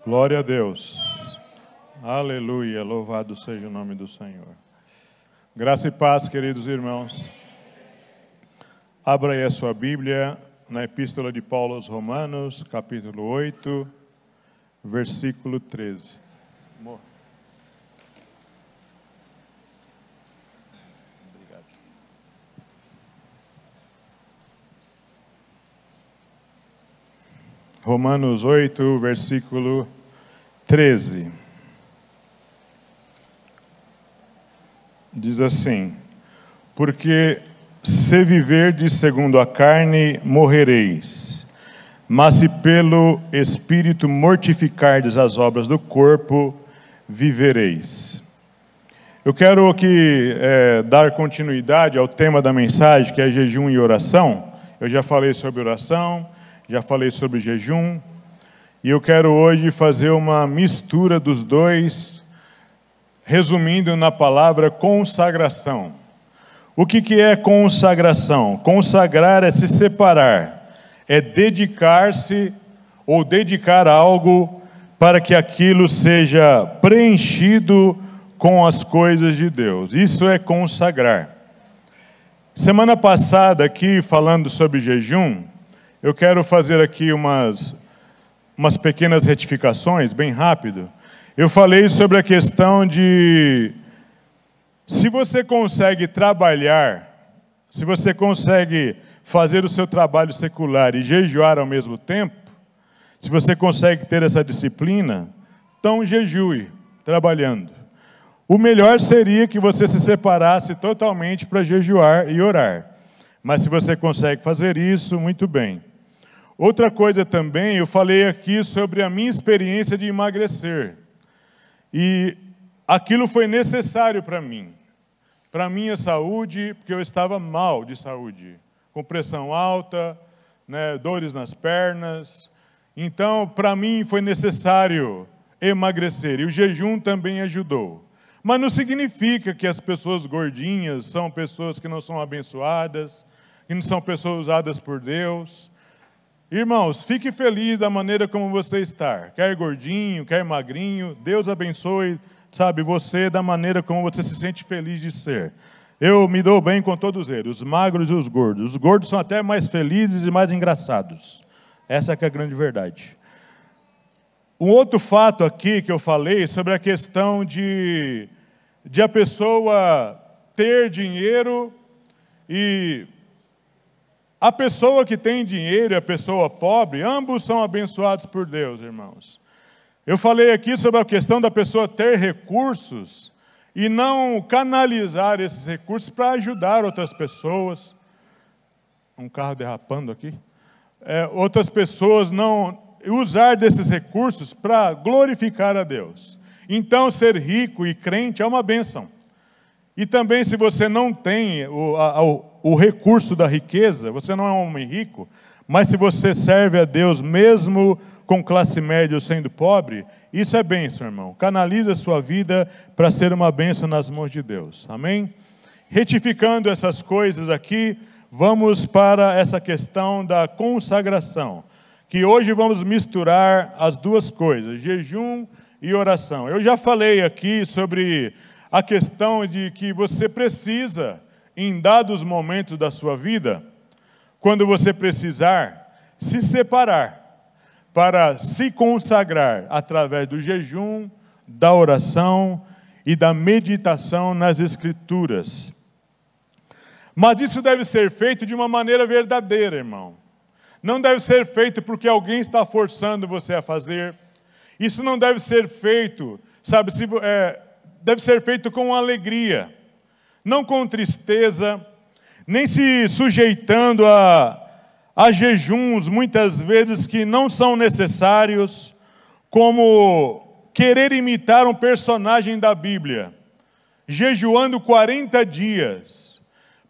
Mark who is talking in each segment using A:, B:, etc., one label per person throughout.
A: Glória a Deus. Aleluia. Louvado seja o nome do Senhor. Graça e paz, queridos irmãos. Abra aí a sua Bíblia na Epístola de Paulo aos Romanos, capítulo 8, versículo 13. Obrigado. Romanos 8, versículo 13. Diz assim: porque se viverdes segundo a carne, morrereis, mas se pelo Espírito mortificardes as obras do corpo, vivereis. Eu quero aqui dar continuidade ao tema da mensagem, que é jejum e oração. Eu já falei sobre oração, já falei sobre jejum, e eu quero hoje fazer uma mistura dos dois, resumindo na palavra consagração. O que é consagração? Consagrar é se separar, é dedicar-se ou dedicar algo para que aquilo seja preenchido com as coisas de Deus. Isso é consagrar. Semana passada, aqui falando sobre jejum, eu quero fazer aqui umas pequenas retificações, bem rápido. Eu falei sobre a questão de se você consegue trabalhar, se você consegue fazer o seu trabalho secular e jejuar ao mesmo tempo, se você consegue ter essa disciplina, então jejue, trabalhando. O melhor seria que você se separasse totalmente para jejuar e orar. Mas se você consegue fazer isso, muito bem. Outra coisa também, eu falei aqui sobre a minha experiência de emagrecer. E aquilo foi necessário para mim. Para a minha saúde, porque eu estava mal de saúde. Com pressão alta, dores nas pernas. Então, para mim foi necessário emagrecer. E o jejum também ajudou. Mas não significa que as pessoas gordinhas são pessoas que não são abençoadas, que não são pessoas usadas por Deus. Irmãos, fique feliz da maneira como você está. Quer gordinho, quer magrinho, Deus abençoe, você da maneira como você se sente feliz de ser. Eu me dou bem com todos eles, os magros e os gordos. Os gordos são até mais felizes e mais engraçados. Essa que é a grande verdade. Um outro fato aqui que eu falei sobre a questão de a pessoa ter dinheiro e a pessoa que tem dinheiro e a pessoa pobre, ambos são abençoados por Deus, irmãos. Eu falei aqui sobre a questão da pessoa ter recursos e não canalizar esses recursos para ajudar outras pessoas. Um carro derrapando aqui. Outras pessoas não usar desses recursos para glorificar a Deus. Então, ser rico e crente é uma bênção. E também, se você não tem o recurso da riqueza, você não é um homem rico, mas se você serve a Deus mesmo com classe média ou sendo pobre, isso é bênção, irmão. Canalize a sua vida para ser uma bênção nas mãos de Deus. Amém? Retificando essas coisas aqui, vamos para essa questão da consagração, que hoje vamos misturar as duas coisas, jejum e oração. Eu já falei aqui sobre a questão de que você precisa, em dados momentos da sua vida, quando você precisar, se separar para se consagrar através do jejum, da oração e da meditação nas Escrituras. Mas isso deve ser feito de uma maneira verdadeira, irmão. Não deve ser feito porque alguém está forçando você a fazer. Isso não deve ser feito, deve ser feito com alegria, não com tristeza, nem se sujeitando a jejuns, muitas vezes, que não são necessários, como querer imitar um personagem da Bíblia, jejuando 40 dias.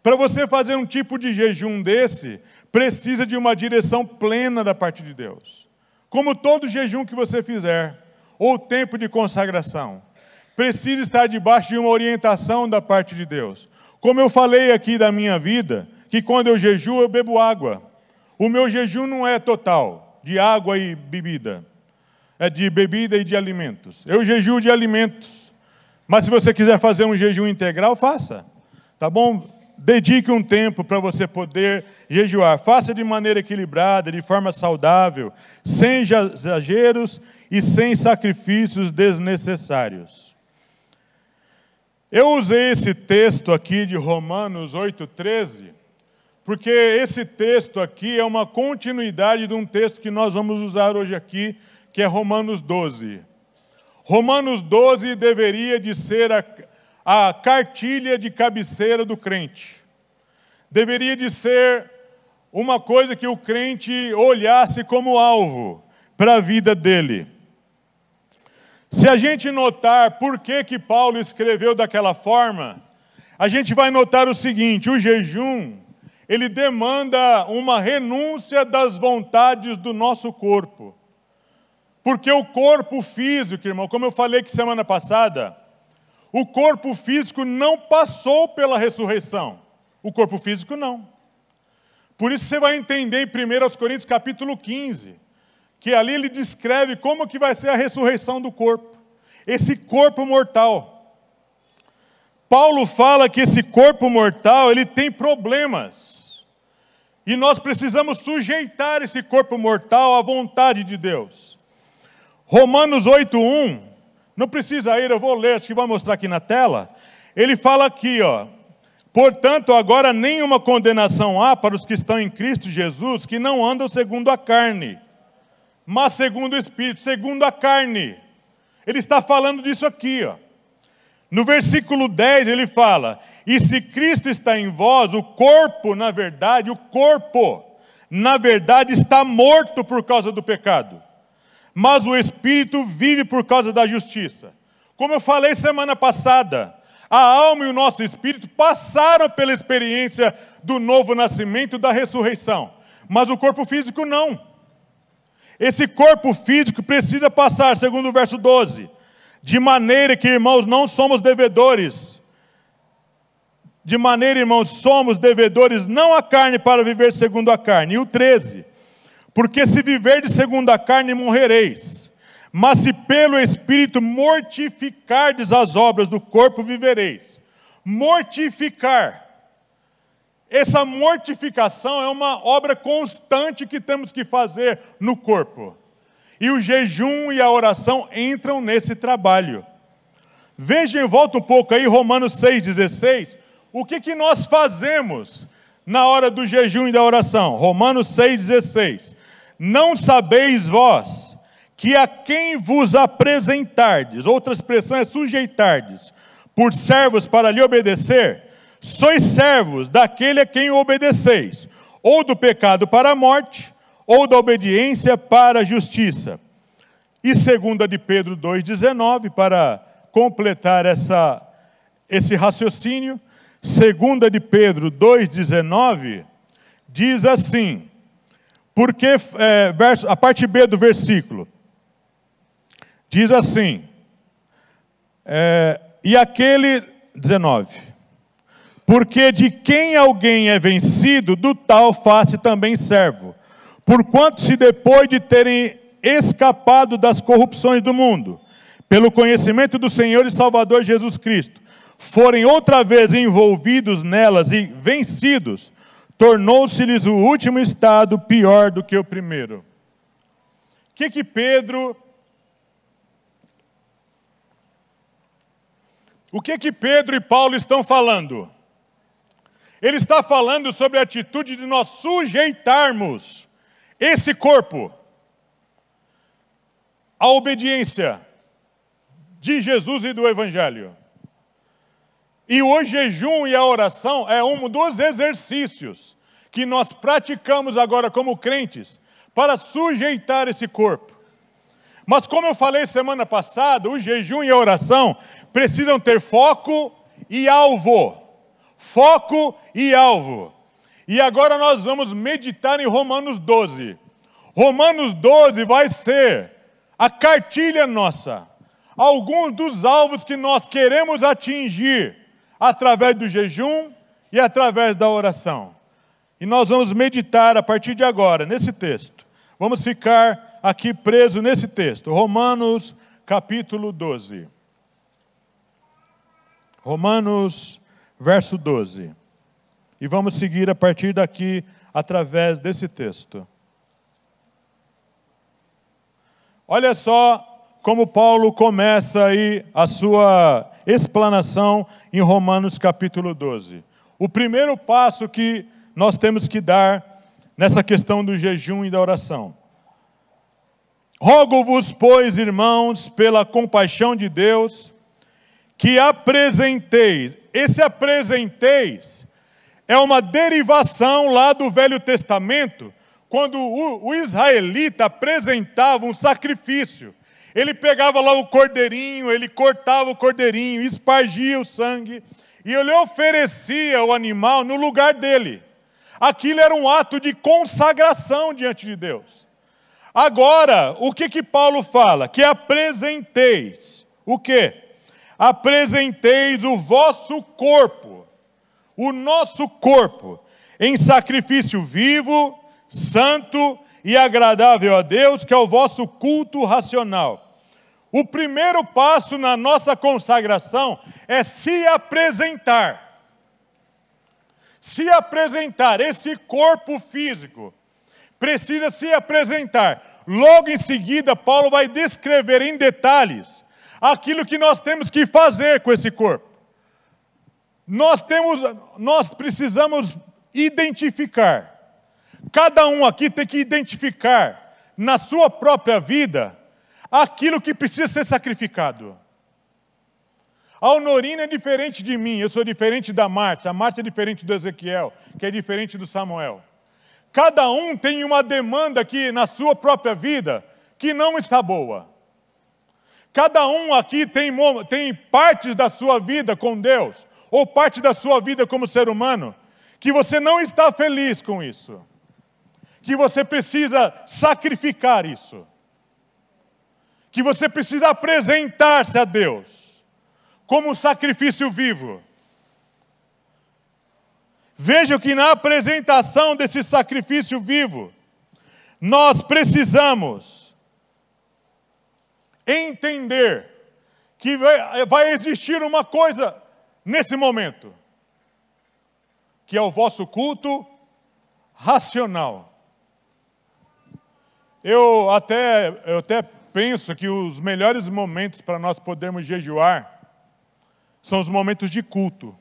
A: Para você fazer um tipo de jejum desse, precisa de uma direção plena da parte de Deus. Como todo jejum que você fizer, ou tempo de consagração, precisa estar debaixo de uma orientação da parte de Deus. Como eu falei aqui da minha vida, que quando eu jejuo, eu bebo água. O meu jejum não é total, de água e bebida. de bebida e de alimentos. Eu jejuo de alimentos. Mas se você quiser fazer um jejum integral, faça. Tá bom? Dedique um tempo para você poder jejuar. Faça de maneira equilibrada, de forma saudável, sem exageros e sem sacrifícios desnecessários. Eu usei esse texto aqui de Romanos 8,13, porque esse texto aqui é uma continuidade de um texto que nós vamos usar hoje aqui, que é Romanos 12. Romanos 12 deveria de ser a cartilha de cabeceira do crente. Deveria de ser uma coisa que o crente olhasse como alvo para a vida dele. Se a gente notar por que Paulo escreveu daquela forma, a gente vai notar o seguinte: o jejum, ele demanda uma renúncia das vontades do nosso corpo. Porque o corpo físico, irmão, como eu falei que semana passada, o corpo físico não passou pela ressurreição. O corpo físico não. Por isso você vai entender em 1 Coríntios capítulo 15, que ali ele descreve como que vai ser a ressurreição do corpo. Esse corpo mortal. Paulo fala que esse corpo mortal, ele tem problemas. E nós precisamos sujeitar esse corpo mortal à vontade de Deus. Romanos 8,1, não precisa ir, eu vou ler, acho que vai mostrar aqui na tela. Ele fala aqui, ó: portanto, agora nenhuma condenação há para os que estão em Cristo Jesus, que não andam segundo a carne, mas segundo o Espírito, segundo a carne. Ele está falando disso aqui, ó. No versículo 10 ele fala: e se Cristo está em vós, o corpo, na verdade, está morto por causa do pecado, mas o Espírito vive por causa da justiça. Como eu falei semana passada, a alma e o nosso espírito passaram pela experiência do novo nascimento, da ressurreição, mas o corpo físico não. Esse corpo físico precisa passar, segundo o verso 12, de maneira que, irmãos, não somos devedores. De maneira, irmãos, somos devedores não à carne para viver segundo a carne. E o 13, porque se viverdes segundo a carne, morrereis. Mas se pelo Espírito mortificardes as obras do corpo, vivereis. Mortificar. Essa mortificação é uma obra constante que temos que fazer no corpo. E o jejum e a oração entram nesse trabalho. Vejam, volta um pouco aí, Romanos 6,16. O que nós fazemos na hora do jejum e da oração? Romanos 6,16. Não sabeis vós que a quem vos apresentardes, outra expressão é sujeitardes, por servos para lhe obedecer, sois servos daquele a quem obedeceis, ou do pecado para a morte, ou da obediência para a justiça. E 2 de Pedro 2,19, para completar esse raciocínio, 2 de Pedro 2,19, diz assim, porque, a parte B do versículo, diz assim, e aquele, 19, porque de quem alguém é vencido, do tal faz-se também servo, porquanto se depois de terem escapado das corrupções do mundo, pelo conhecimento do Senhor e Salvador Jesus Cristo, forem outra vez envolvidos nelas e vencidos, tornou-se-lhes o último estado pior do que o primeiro. O que Pedro e Paulo estão falando? Ele está falando sobre a atitude de nós sujeitarmos esse corpo à obediência de Jesus e do Evangelho. E o jejum e a oração é um dos exercícios que nós praticamos agora como crentes para sujeitar esse corpo. Mas como eu falei semana passada, o jejum e a oração precisam ter foco e alvo. Foco e alvo. E agora nós vamos meditar em Romanos 12. Romanos 12 vai ser a cartilha nossa. Alguns dos alvos que nós queremos atingir através do jejum e através da oração. E nós vamos meditar a partir de agora, nesse texto. Vamos ficar aqui preso nesse texto, Romanos capítulo 12. Romanos, verso 12. E vamos seguir a partir daqui, através desse texto. Olha só como Paulo começa aí a sua explanação em Romanos capítulo 12. O primeiro passo que nós temos que dar nessa questão do jejum e da oração. Rogo-vos, pois, irmãos, pela compaixão de Deus, que apresenteis. Esse apresenteis é uma derivação lá do Velho Testamento, quando o israelita apresentava um sacrifício. Ele pegava lá o cordeirinho, ele cortava o cordeirinho, espargia o sangue, e ele oferecia o animal no lugar dele. Aquilo era um ato de consagração diante de Deus. Agora, o que Paulo fala? Que apresenteis. O quê? Apresenteis o vosso corpo, o nosso corpo, em sacrifício vivo, santo e agradável a Deus, que é o vosso culto racional. O primeiro passo na nossa consagração é se apresentar. Se apresentar, esse corpo físico precisa se apresentar. Logo em seguida, Paulo vai descrever em detalhes aquilo que nós temos que fazer com esse corpo. Nós precisamos identificar. Cada um aqui tem que identificar na sua própria vida aquilo que precisa ser sacrificado. A Honorina é diferente de mim, eu sou diferente da Márcia, a Márcia é diferente do Ezequiel, que é diferente do Samuel. Cada um tem uma demanda aqui na sua própria vida que não está boa. Cada um aqui tem partes da sua vida com Deus, ou parte da sua vida como ser humano, que você não está feliz com isso. Que você precisa sacrificar isso. Que você precisa apresentar-se a Deus como um sacrifício vivo. Veja que na apresentação desse sacrifício vivo, nós precisamos entender que vai existir uma coisa nesse momento, que é o vosso culto racional. Eu até penso que os melhores momentos para nós podermos jejuar são os momentos de culto.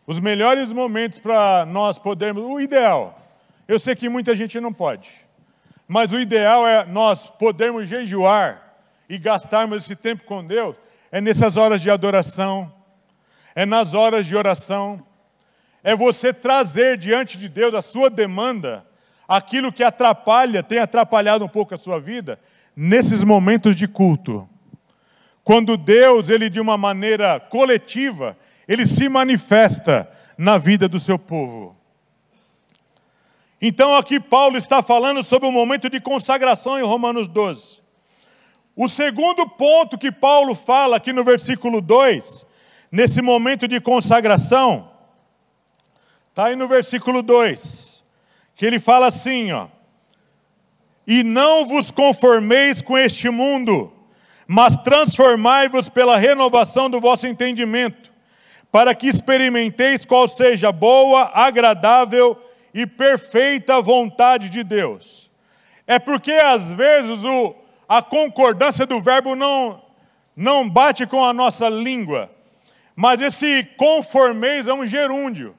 A: Os melhores momentos para nós podermos... O ideal, eu sei que muita gente não pode, mas o ideal é nós podermos jejuar e gastarmos esse tempo com Deus, é nessas horas de adoração, é nas horas de oração, é você trazer diante de Deus a sua demanda, aquilo que tem atrapalhado um pouco a sua vida, nesses momentos de culto. Quando Deus, Ele de uma maneira coletiva, Ele se manifesta na vida do seu povo. Então aqui Paulo está falando sobre o momento de consagração em Romanos 12. O segundo ponto que Paulo fala aqui no versículo 2, nesse momento de consagração, está aí no versículo 2, que ele fala assim, ó: e não vos conformeis com este mundo, mas transformai-vos pela renovação do vosso entendimento, para que experimenteis qual seja a boa, agradável e perfeita vontade de Deus. É porque às vezes a concordância do verbo não bate com a nossa língua, mas esse conformeis é um gerúndio.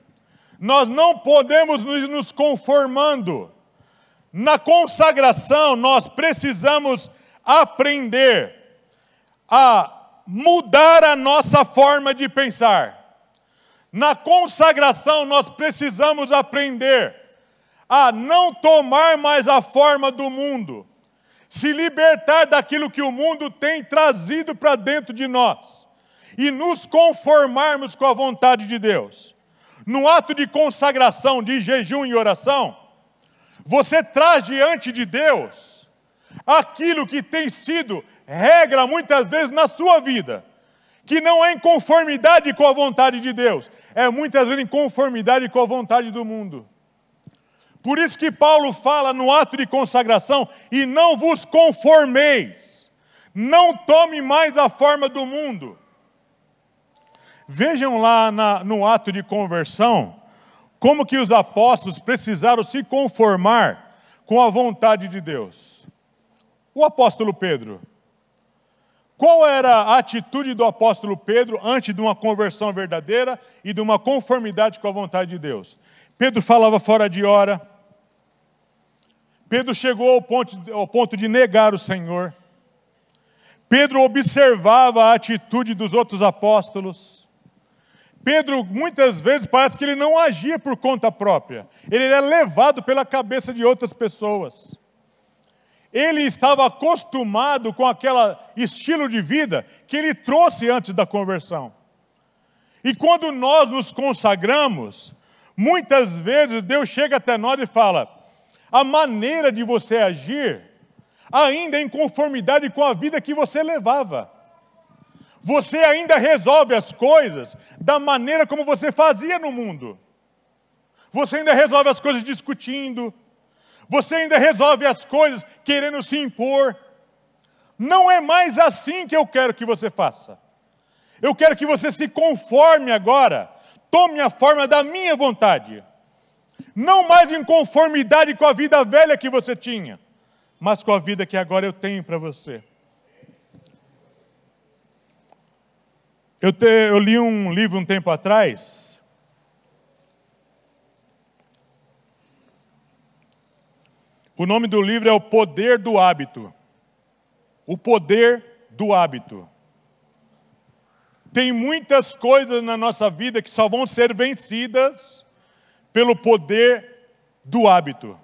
A: Nós não podemos nos conformando. Na consagração, nós precisamos aprender a mudar a nossa forma de pensar. Na consagração, nós precisamos aprender a não tomar mais a forma do mundo, se libertar daquilo que o mundo tem trazido para dentro de nós e nos conformarmos com a vontade de Deus. No ato de consagração, de jejum e oração, você traz diante de Deus aquilo que tem sido regra muitas vezes na sua vida, que não é em conformidade com a vontade de Deus, é muitas vezes em conformidade com a vontade do mundo. Por isso que Paulo fala no ato de consagração, e não vos conformeis, não tome mais a forma do mundo. Vejam lá no ato de conversão, como que os apóstolos precisaram se conformar com a vontade de Deus. O apóstolo Pedro, qual era a atitude do apóstolo Pedro antes de uma conversão verdadeira e de uma conformidade com a vontade de Deus? Pedro falava fora de hora. Pedro chegou ao ponto de negar o Senhor. Pedro observava a atitude dos outros apóstolos. Pedro, muitas vezes, parece que ele não agia por conta própria. Ele era levado pela cabeça de outras pessoas. Ele estava acostumado com aquele estilo de vida que ele trouxe antes da conversão. E quando nós nos consagramos, muitas vezes Deus chega até nós e fala: a maneira de você agir ainda é em conformidade com a vida que você levava. Você ainda resolve as coisas da maneira como você fazia no mundo. Você ainda resolve as coisas discutindo. Você ainda resolve as coisas querendo se impor. Não é mais assim que eu quero que você faça. Eu quero que você se conforme agora. Tome a forma da minha vontade. Não mais em conformidade com a vida velha que você tinha, mas com a vida que agora eu tenho para você. Eu li um livro um tempo atrás. O nome do livro é O Poder do Hábito. O Poder do Hábito. Tem muitas coisas na nossa vida que só vão ser vencidas pelo poder do hábito.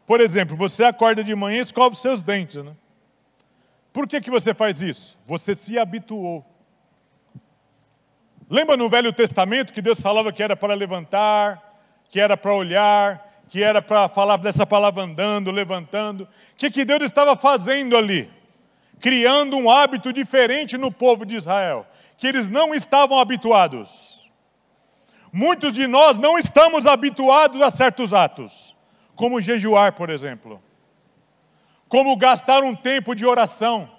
A: Por exemplo, você acorda de manhã e escova os seus dentes, né? Por que você faz isso? Você se habituou. Lembra no Velho Testamento que Deus falava que era para levantar, que era para olhar, que era para falar dessa palavra andando, levantando? O que Deus estava fazendo ali? Criando um hábito diferente no povo de Israel, que eles não estavam habituados. Muitos de nós não estamos habituados a certos atos, como jejuar, por exemplo. Como gastar um tempo de oração.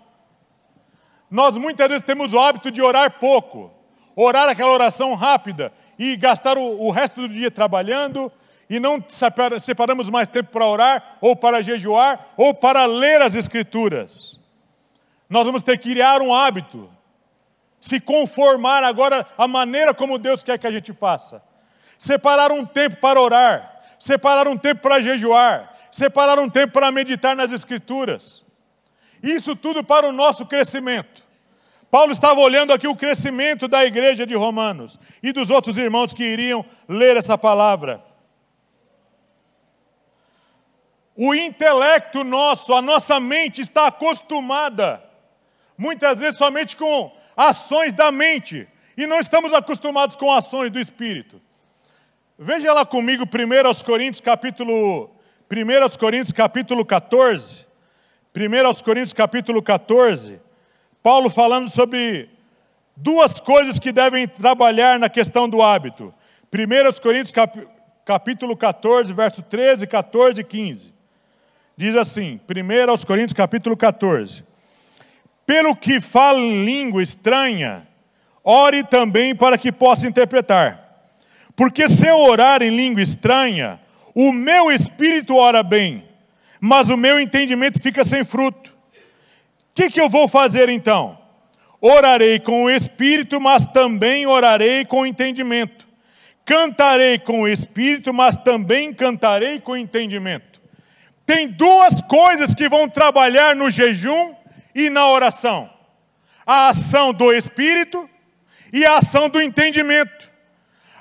A: Nós muitas vezes temos o hábito de orar pouco. Orar aquela oração rápida e gastar o resto do dia trabalhando e não separamos mais tempo para orar, ou para jejuar, ou para ler as Escrituras. Nós vamos ter que criar um hábito. Se conformar agora à maneira como Deus quer que a gente faça. Separar um tempo para orar. Separar um tempo para jejuar. Separar um tempo para meditar nas Escrituras. Isso tudo para o nosso crescimento. Paulo estava olhando aqui o crescimento da igreja de Romanos e dos outros irmãos que iriam ler essa palavra. O intelecto nosso, a nossa mente está acostumada, muitas vezes somente com ações da mente, e não estamos acostumados com ações do Espírito. Veja lá comigo 1 Coríntios capítulo 14. 1 Coríntios capítulo 14. Paulo falando sobre duas coisas que devem trabalhar na questão do hábito. 1 Coríntios capítulo 14, verso 13, 14 e 15. Diz assim, 1 Coríntios capítulo 14. Pelo que fala em língua estranha, ore também para que possa interpretar. Porque se eu orar em língua estranha, o meu espírito ora bem, mas o meu entendimento fica sem fruto. O que eu vou fazer então? Orarei com o espírito, mas também orarei com o entendimento. Cantarei com o espírito, mas também cantarei com o entendimento. Tem duas coisas que vão trabalhar no jejum e na oração: a ação do Espírito e a ação do entendimento.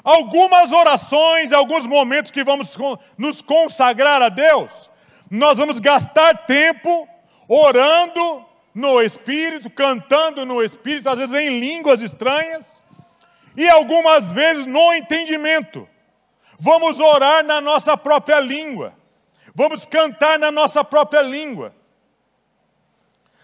A: Algumas orações, alguns momentos que vamos nos consagrar a Deus, nós vamos gastar tempo orando no Espírito, cantando no Espírito, às vezes em línguas estranhas, e algumas vezes no entendimento. Vamos orar na nossa própria língua, vamos cantar na nossa própria língua.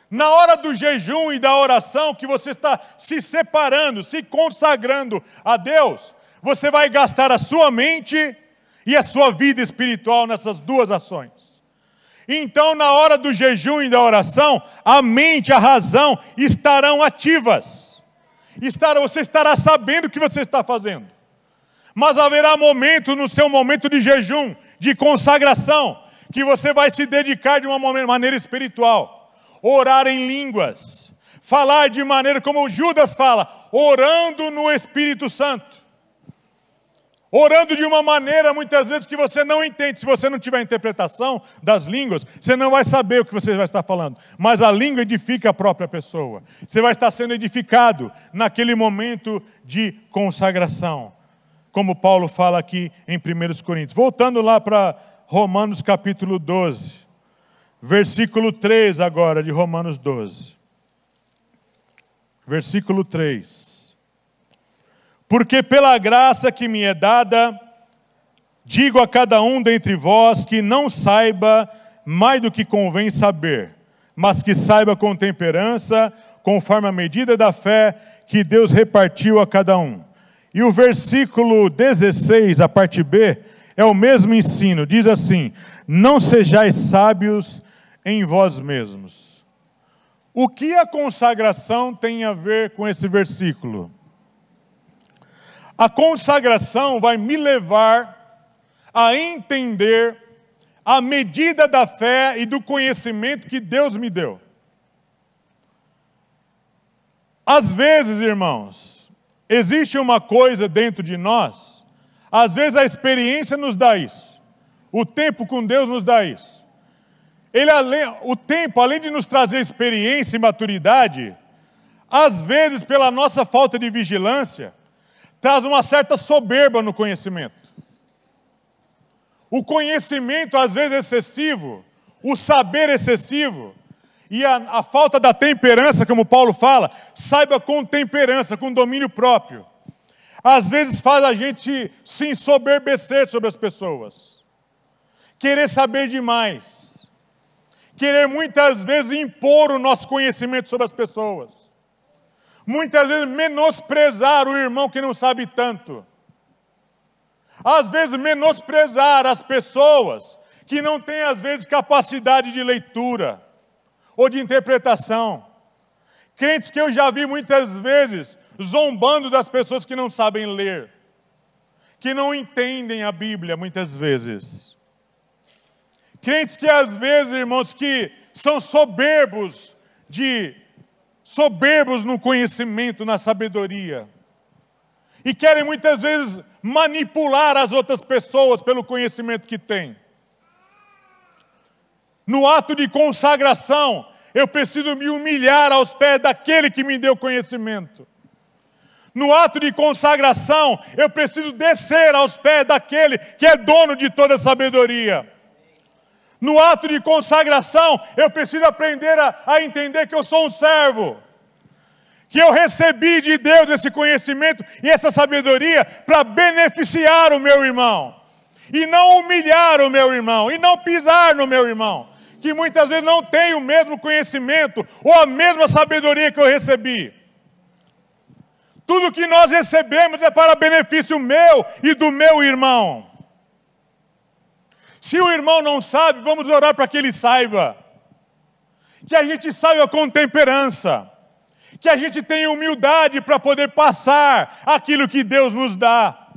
A: Na hora do jejum e da oração, que você está se separando, se consagrando a Deus, você vai gastar a sua mente e a sua vida espiritual nessas duas ações. Então, na hora do jejum e da oração, a mente, a razão estarão ativas. Você estará sabendo o que você está fazendo. Mas haverá momento no seu momento de jejum, de consagração, que você vai se dedicar de uma maneira espiritual. Orar em línguas. Falar de maneira como Judas fala, orando no Espírito Santo. Orando de uma maneira, muitas vezes, que você não entende. Se você não tiver interpretação das línguas, você não vai saber o que você vai estar falando. Mas a língua edifica a própria pessoa. Você vai estar sendo edificado naquele momento de consagração. Como Paulo fala aqui em 1 Coríntios. Voltando lá para Romanos capítulo 12. Versículo 3 agora de Romanos 12. Versículo 3. Porque pela graça que me é dada, digo a cada um dentre vós que não saiba mais do que convém saber, mas que saiba com temperança, conforme a medida da fé que Deus repartiu a cada um. E o versículo 16, a parte B, é o mesmo ensino. Diz assim: não sejais sábios em vós mesmos. O que a consagração tem a ver com esse versículo? A consagração vai me levar a entender a medida da fé e do conhecimento que Deus me deu. Às vezes, irmãos, existe uma coisa dentro de nós, às vezes a experiência nos dá isso, o tempo com Deus nos dá isso. O tempo, além de nos trazer experiência e maturidade, às vezes, pela nossa falta de vigilância, traz uma certa soberba no conhecimento. O conhecimento, às vezes, excessivo, o saber excessivo, e a falta da temperança, como Paulo fala, saiba com temperança, com domínio próprio. Às vezes faz a gente se ensoberbecer sobre as pessoas. Querer saber demais. Querer muitas vezes impor o nosso conhecimento sobre as pessoas. Muitas vezes menosprezar o irmão que não sabe tanto. Às vezes menosprezar as pessoas que não têm, às vezes, capacidade de leitura ou de interpretação. Crentes que eu já vi muitas vezes zombando das pessoas que não sabem ler, que não entendem a Bíblia muitas vezes. Crentes que às vezes, irmãos, que são soberbos no conhecimento, na sabedoria. E querem muitas vezes manipular as outras pessoas pelo conhecimento que têm. No ato de consagração, eu preciso me humilhar aos pés daquele que me deu conhecimento. No ato de consagração, eu preciso descer aos pés daquele que é dono de toda a sabedoria. No ato de consagração, eu preciso aprender a entender que eu sou um servo. Que eu recebi de Deus esse conhecimento e essa sabedoria para beneficiar o meu irmão. E não humilhar o meu irmão, e não pisar no meu irmão. Que muitas vezes não tem o mesmo conhecimento ou a mesma sabedoria que eu recebi. Tudo que nós recebemos é para benefício meu e do meu irmão. Se o irmão não sabe, vamos orar para que ele saiba. Que a gente saiba com temperança. Que a gente tenha humildade para poder passar aquilo que Deus nos dá.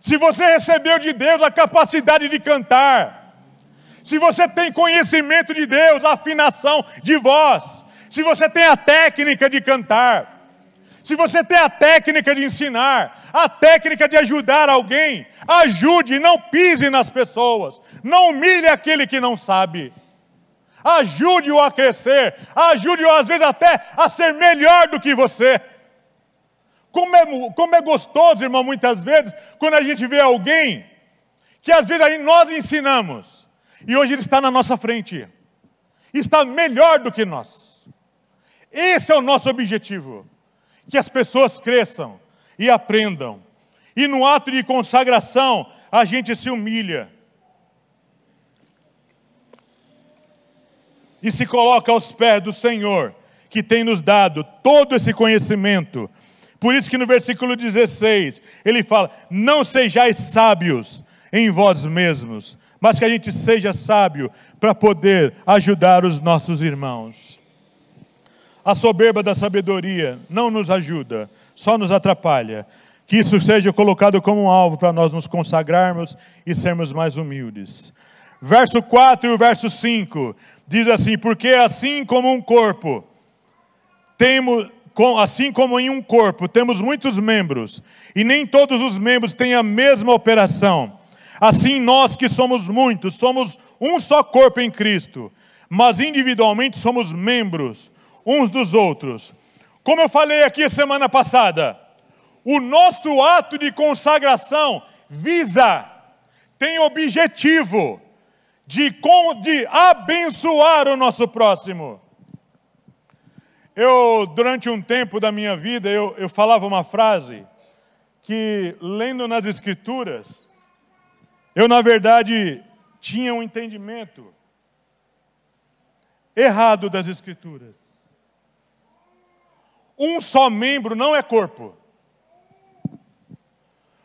A: Se você recebeu de Deus a capacidade de cantar, se você tem conhecimento de Deus, a afinação de voz, se você tem a técnica de cantar, se você tem a técnica de ensinar, a técnica de ajudar alguém, ajude, não pise nas pessoas, não humilhe aquele que não sabe. Ajude-o a crescer, ajude-o às vezes até a ser melhor do que você. Como é gostoso, irmão, muitas vezes, quando a gente vê alguém que às vezes aí nós ensinamos, e hoje ele está na nossa frente, está melhor do que nós. Esse é o nosso objetivo, que as pessoas cresçam e aprendam. E no ato de consagração, a gente se humilha. E se coloca aos pés do Senhor, que tem nos dado todo esse conhecimento. Por isso que no versículo 16, ele fala, não sejais sábios em vós mesmos, mas que a gente seja sábio para poder ajudar os nossos irmãos. A soberba da sabedoria não nos ajuda, só nos atrapalha. Que isso seja colocado como um alvo para nós nos consagrarmos e sermos mais humildes. Verso 4 e o verso 5 diz assim: porque assim como um corpo, assim como em um corpo temos muitos membros, e nem todos os membros têm a mesma operação, assim nós que somos muitos, somos um só corpo em Cristo, mas individualmente somos membros uns dos outros. Como eu falei aqui semana passada, o nosso ato de consagração tem objetivo de abençoar o nosso próximo. Durante um tempo da minha vida, eu falava uma frase que, lendo nas Escrituras, eu, na verdade, tinha um entendimento errado das Escrituras. Um só membro não é corpo.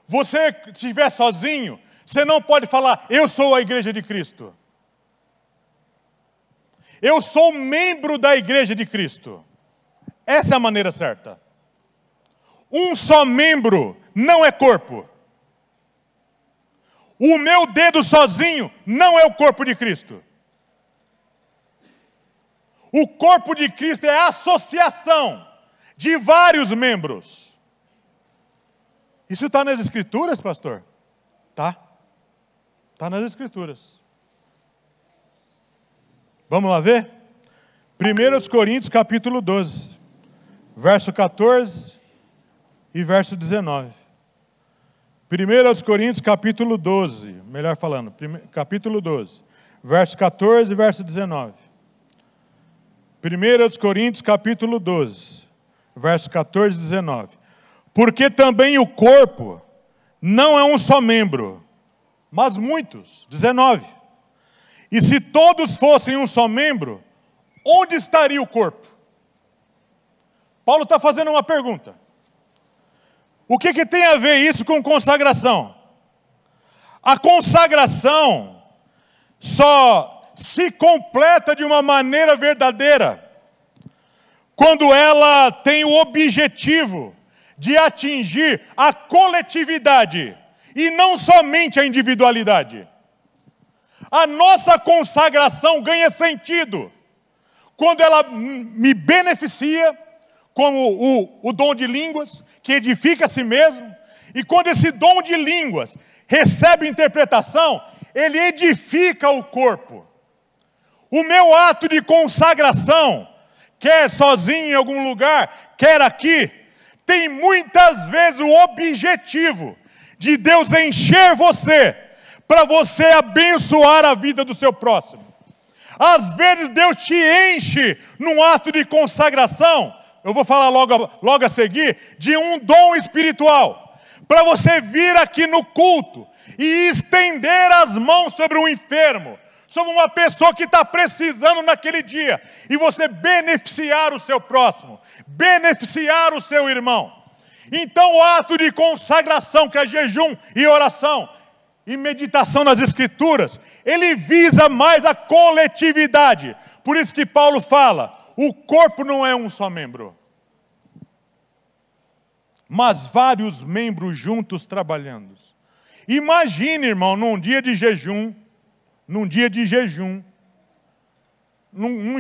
A: Você estiver sozinho, você não pode falar, eu sou a igreja de Cristo. Eu sou membro da igreja de Cristo. Essa é a maneira certa. Um só membro não é corpo. O meu dedo sozinho não é o corpo de Cristo. O corpo de Cristo é a associação de vários membros. Isso está nas Escrituras, pastor? Tá. Está nas Escrituras. Vamos lá ver? 1 Coríntios capítulo 12, verso 14 e verso 19. 1 Coríntios capítulo 12, melhor falando, capítulo 12, verso 14 e verso 19. 1 Coríntios capítulo 12, verso 14 e 19. Porque também o corpo não é um só membro, mas muitos. 19. E se todos fossem um só membro, onde estaria o corpo? Paulo está fazendo uma pergunta. O que tem a ver isso com consagração? A consagração só se completa de uma maneira verdadeira quando ela tem o objetivo de atingir a coletividade e não somente a individualidade. A nossa consagração ganha sentido quando ela me beneficia, como o dom de línguas, que edifica a si mesmo, e quando esse dom de línguas recebe interpretação, ele edifica o corpo. O meu ato de consagração, quer sozinho em algum lugar, quer aqui, tem muitas vezes o objetivo de Deus encher você, para você abençoar a vida do seu próximo. Às vezes Deus te enche num ato de consagração, eu vou falar logo a seguir, de um dom espiritual, para você vir aqui no culto e estender as mãos sobre um enfermo, sobre uma pessoa que está precisando naquele dia, e você beneficiar o seu próximo, beneficiar o seu irmão. Então o ato de consagração, que é jejum e oração, e meditação nas Escrituras, ele visa mais a coletividade. Por isso que Paulo fala, o corpo não é um só membro, mas vários membros juntos trabalhando. Imagine, irmão, num dia de jejum, num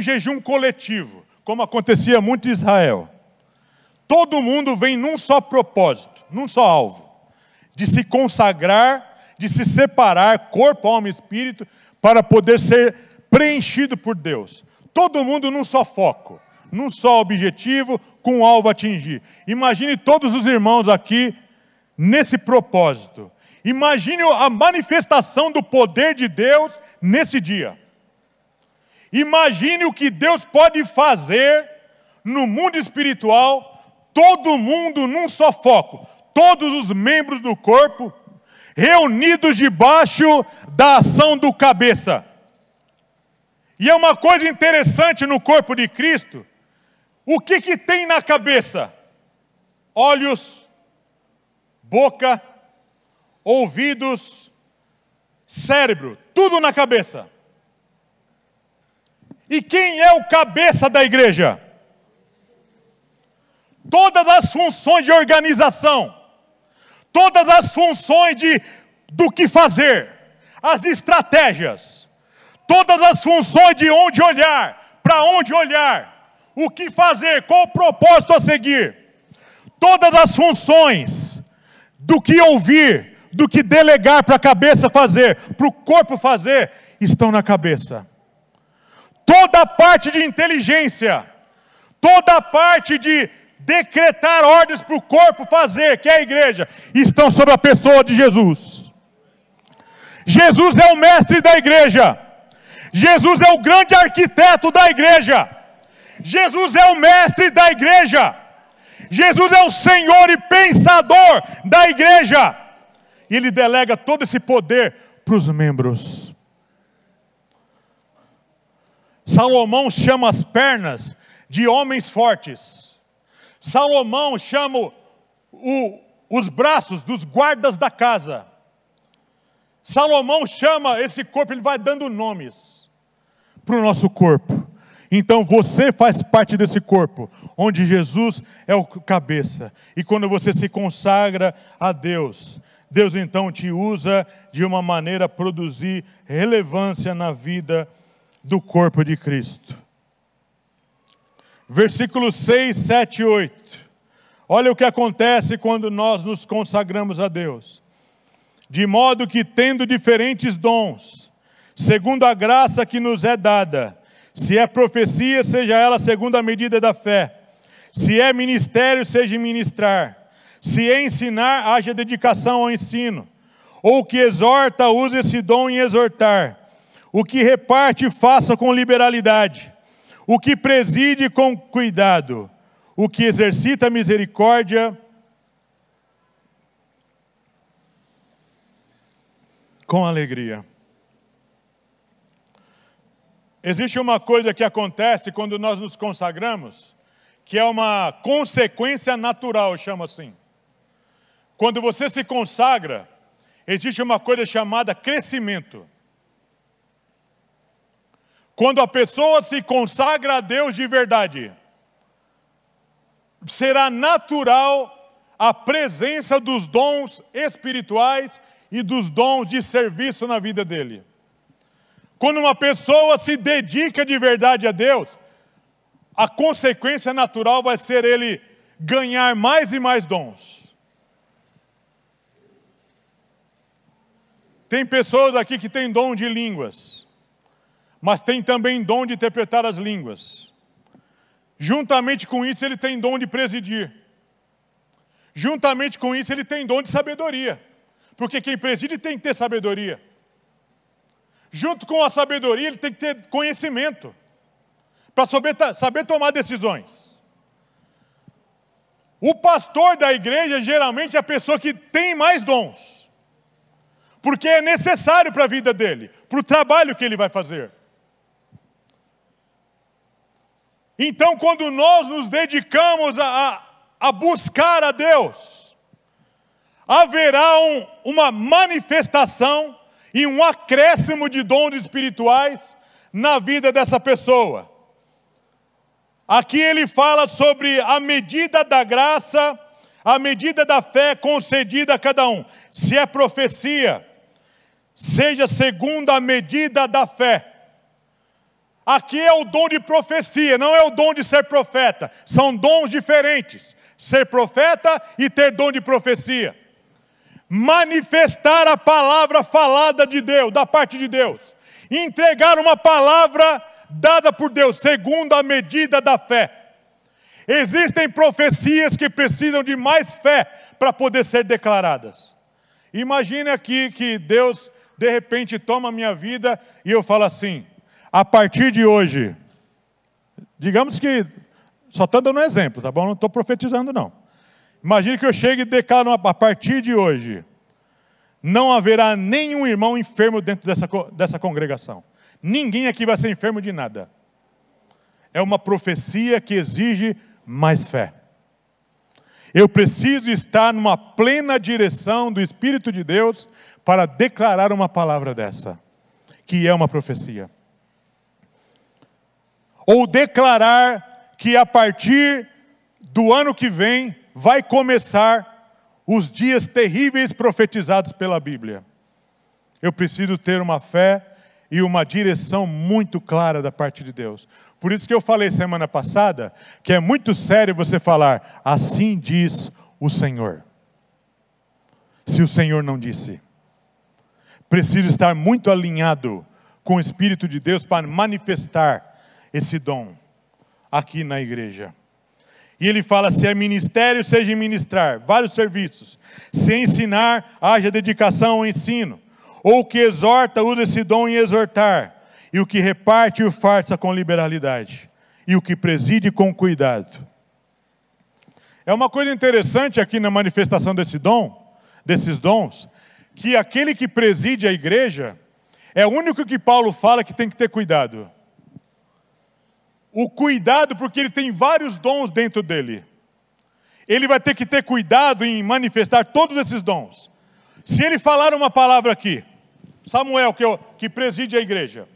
A: jejum coletivo, como acontecia muito em Israel. Todo mundo vem num só propósito, num só alvo, de se consagrar, de se separar, corpo, alma e espírito, para poder ser preenchido por Deus. Todo mundo num só foco, num só objetivo, com um alvo a atingir. Imagine todos os irmãos aqui nesse propósito. Imagine a manifestação do poder de Deus nesse dia. Imagine o que Deus pode fazer no mundo espiritual, todo mundo num só foco, todos os membros do corpo reunidos debaixo da ação do cabeça. E é uma coisa interessante no corpo de Cristo, o que tem na cabeça? Olhos, boca, ouvidos, cérebro, tudo na cabeça. E quem é o cabeça da igreja? Todas as funções de organização, todas as funções do que fazer, as estratégias, todas as funções de onde olhar, para onde olhar, o que fazer, qual o propósito a seguir, todas as funções do que ouvir, do que delegar para a cabeça fazer, para o corpo fazer, estão na cabeça. Toda a parte de inteligência, toda a parte de decretar ordens para o corpo fazer, que é a igreja, estão sobre a pessoa de Jesus. Jesus é o mestre da igreja. Jesus é o grande arquiteto da igreja. Jesus é o mestre da igreja. Jesus é o Senhor e pensador da igreja. E Ele delega todo esse poder para os membros. Salomão chama as pernas de homens fortes. Salomão chama os braços dos guardas da casa. Salomão chama esse corpo, ele vai dando nomes para o nosso corpo. Então você faz parte desse corpo, onde Jesus é o cabeça. E quando você se consagra a Deus, Deus então te usa de uma maneira a produzir relevância na vida do corpo de Cristo. Versículos 6, 7 e 8. Olha o que acontece quando nós nos consagramos a Deus. De modo que, tendo diferentes dons, segundo a graça que nos é dada, se é profecia, seja ela segundo a medida da fé. Se é ministério, seja ministrar. Se é ensinar, haja dedicação ao ensino. Ou o que exorta, use esse dom em exortar. O que reparte, faça com liberalidade. O que preside, com cuidado. O que exercita a misericórdia, com alegria. Existe uma coisa que acontece quando nós nos consagramos, que é uma consequência natural, eu chamo assim. Quando você se consagra, existe uma coisa chamada crescimento. Quando a pessoa se consagra a Deus de verdade, será natural a presença dos dons espirituais e dos dons de serviço na vida dele. Quando uma pessoa se dedica de verdade a Deus, a consequência natural vai ser ele ganhar mais e mais dons. Tem pessoas aqui que têm dom de línguas, mas tem também dom de interpretar as línguas. Juntamente com isso, ele tem dom de presidir. Juntamente com isso, ele tem dom de sabedoria. Porque quem preside tem que ter sabedoria. Junto com a sabedoria, ele tem que ter conhecimento. Para saber tomar decisões. O pastor da igreja, geralmente, é a pessoa que tem mais dons. Porque é necessário para a vida dele. Para o trabalho que ele vai fazer. Então, quando nós nos dedicamos a buscar a Deus, haverá uma manifestação e um acréscimo de dons espirituais na vida dessa pessoa. Aqui ele fala sobre a medida da graça, a medida da fé concedida a cada um. Se é profecia, seja segundo a medida da fé. Aqui é o dom de profecia, não é o dom de ser profeta. São dons diferentes. Ser profeta e ter dom de profecia. Manifestar a palavra falada de Deus, da parte de Deus. Entregar uma palavra dada por Deus, segundo a medida da fé. Existem profecias que precisam de mais fé para poder ser declaradas. Imagine aqui que Deus, de repente, toma a minha vida e eu falo assim: a partir de hoje, digamos que, só estou dando um exemplo, tá bom? Não estou profetizando não. Imagine que eu chegue e declaro, a partir de hoje, não haverá nenhum irmão enfermo dentro dessa congregação. Ninguém aqui vai ser enfermo de nada. É uma profecia que exige mais fé. Eu preciso estar numa plena direção do Espírito de Deus para declarar uma palavra dessa, que é uma profecia. Ou declarar que a partir do ano que vem vai começar os dias terríveis profetizados pela Bíblia. Eu preciso ter uma fé e uma direção muito clara da parte de Deus. Por isso que eu falei semana passada, que é muito sério você falar, assim diz o Senhor. Se o Senhor não disse. Preciso estar muito alinhado com o Espírito de Deus para manifestar esse dom aqui na igreja. E ele fala, se é ministério, seja ministrar, vários serviços. Se ensinar, haja dedicação ao ensino. Ou o que exorta, usa esse dom em exortar. E o que reparte, o farta com liberalidade. E o que preside, com cuidado. É uma coisa interessante aqui na manifestação desses dons, que aquele que preside a igreja, é o único que Paulo fala que tem que ter cuidado. O cuidado, porque ele tem vários dons dentro dele. Ele vai ter que ter cuidado em manifestar todos esses dons. Se ele falar uma palavra aqui, Samuel, que preside a igreja,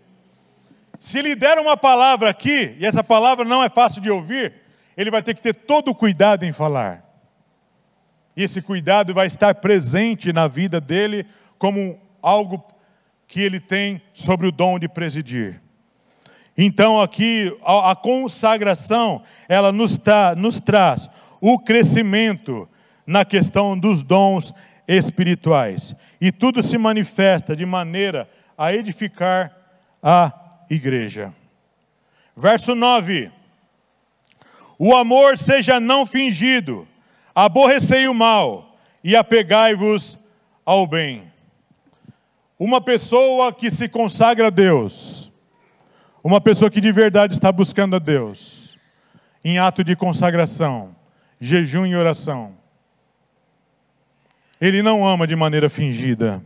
A: se ele der uma palavra aqui, e essa palavra não é fácil de ouvir, ele vai ter que ter todo o cuidado em falar. E esse cuidado vai estar presente na vida dele como algo que ele tem sobre o dom de presidir. Então aqui a consagração, ela nos traz o crescimento na questão dos dons espirituais. E tudo se manifesta de maneira a edificar a igreja. Verso 9. O amor seja não fingido, aborrecei o mal e apegai-vos ao bem. Uma pessoa que se consagra a Deus, uma pessoa que de verdade está buscando a Deus, em ato de consagração, jejum e oração, ele não ama de maneira fingida.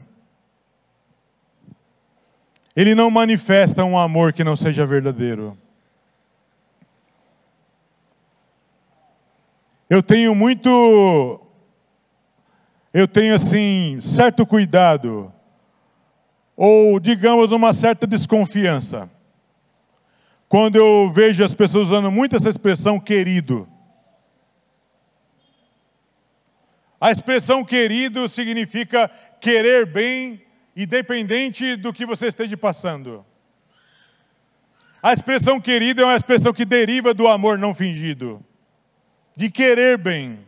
A: Ele não manifesta um amor que não seja verdadeiro. Eu tenho assim, certo cuidado, ou digamos uma certa desconfiança, quando eu vejo as pessoas usando muito essa expressão querido. A expressão querido significa querer bem, independente do que você esteja passando. A expressão querido é uma expressão que deriva do amor não fingido, de querer bem.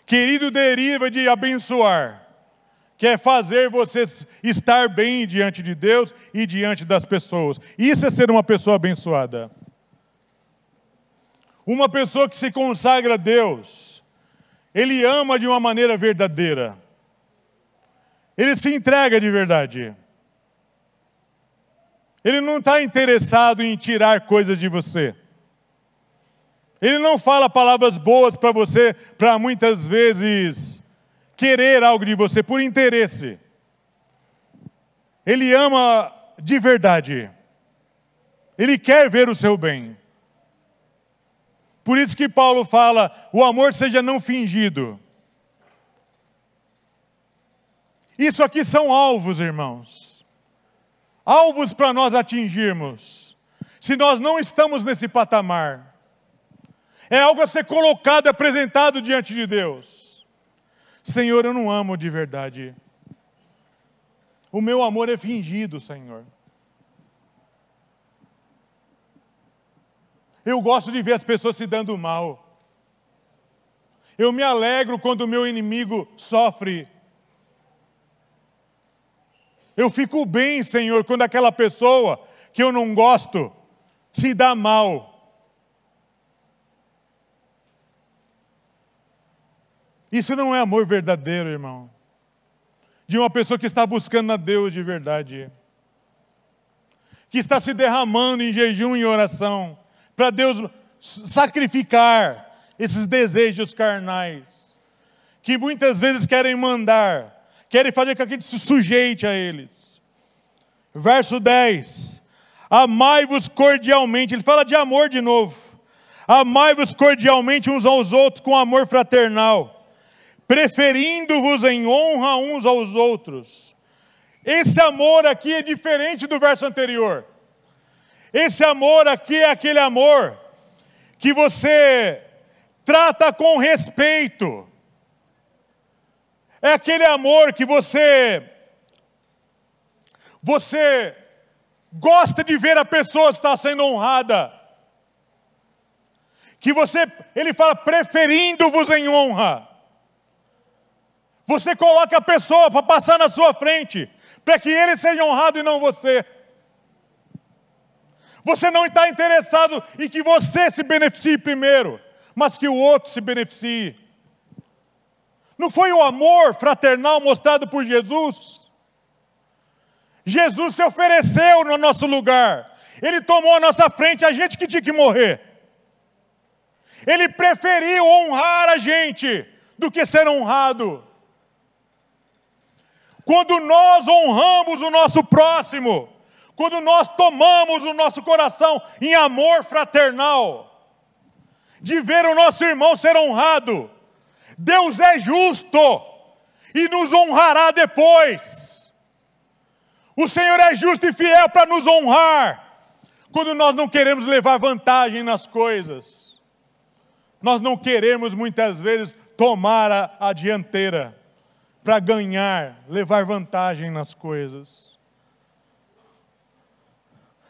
A: Querido deriva de abençoar, que é fazer você estar bem diante de Deus e diante das pessoas. Isso é ser uma pessoa abençoada. Uma pessoa que se consagra a Deus, ele ama de uma maneira verdadeira. Ele se entrega de verdade. Ele não está interessado em tirar coisas de você. Ele não fala palavras boas para você, para muitas vezes querer algo de você por interesse. Ele ama de verdade. Ele quer ver o seu bem. Por isso que Paulo fala, o amor seja não fingido. Isso aqui são alvos, irmãos. Alvos para nós atingirmos. Se nós não estamos nesse patamar. É algo a ser colocado, apresentado diante de Deus. Senhor, eu não amo de verdade. O meu amor é fingido, Senhor. Eu gosto de ver as pessoas se dando mal. Eu me alegro quando o meu inimigo sofre. Eu fico bem, Senhor, quando aquela pessoa que eu não gosto se dá mal. Isso não é amor verdadeiro, irmão. De uma pessoa que está buscando a Deus de verdade. Que está se derramando em jejum e oração. Para Deus sacrificar esses desejos carnais. Que muitas vezes querem mandar. Querem fazer com que a gente se sujeite a eles. Verso 10. Amai-vos cordialmente. Ele fala de amor de novo. Amai-vos cordialmente uns aos outros com amor fraternal, preferindo-vos em honra uns aos outros. Esse amor aqui é diferente do verso anterior. Esse amor aqui é aquele amor que você trata com respeito. É aquele amor que você gosta de ver a pessoa estar sendo honrada. Ele fala, preferindo-vos em honra. Você coloca a pessoa para passar na sua frente, para que ele seja honrado e não você. Você não está interessado em que você se beneficie primeiro, mas que o outro se beneficie. Não foi o amor fraternal mostrado por Jesus? Jesus se ofereceu no nosso lugar. Ele tomou a nossa frente, a gente que tinha que morrer. Ele preferiu honrar a gente do que ser honrado. Quando nós honramos o nosso próximo, quando nós tomamos o nosso coração em amor fraternal, de ver o nosso irmão ser honrado, Deus é justo e nos honrará depois. O Senhor é justo e fiel para nos honrar, quando nós não queremos levar vantagem nas coisas. Nós não queremos muitas vezes tomar a dianteira para ganhar, levar vantagem nas coisas.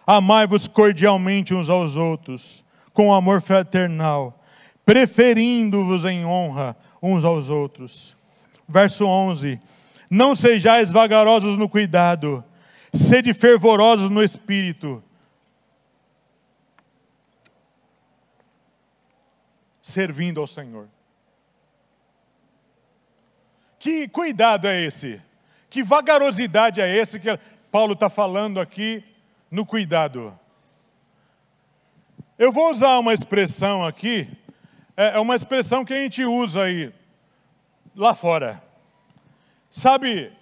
A: Amai-vos cordialmente uns aos outros, com amor fraternal, preferindo-vos em honra uns aos outros. Verso 11. Não sejais vagarosos no cuidado, sede fervorosos no espírito, servindo ao Senhor. Que cuidado é esse? Que vagarosidade é esse que Paulo está falando aqui no cuidado? Eu vou usar uma expressão aqui, é uma expressão que a gente usa aí, lá fora. Sabe,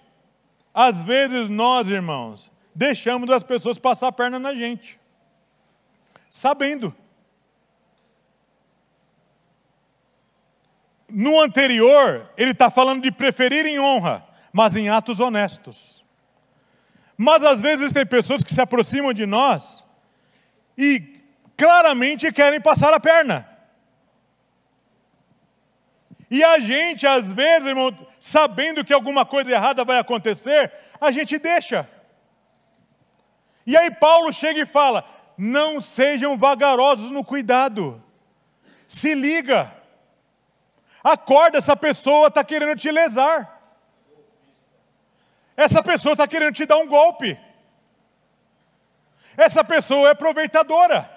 A: às vezes nós, irmãos, deixamos as pessoas passar a perna na gente, sabendo. No anterior, ele está falando de preferir em honra, mas em atos honestos. Mas às vezes tem pessoas que se aproximam de nós e claramente querem passar a perna. E a gente, às vezes, irmão, sabendo que alguma coisa errada vai acontecer, a gente deixa. E aí Paulo chega e fala, não sejam vagarosos no cuidado. Se liga. Acorda, essa pessoa está querendo te lesar. Essa pessoa está querendo te dar um golpe. Essa pessoa é aproveitadora.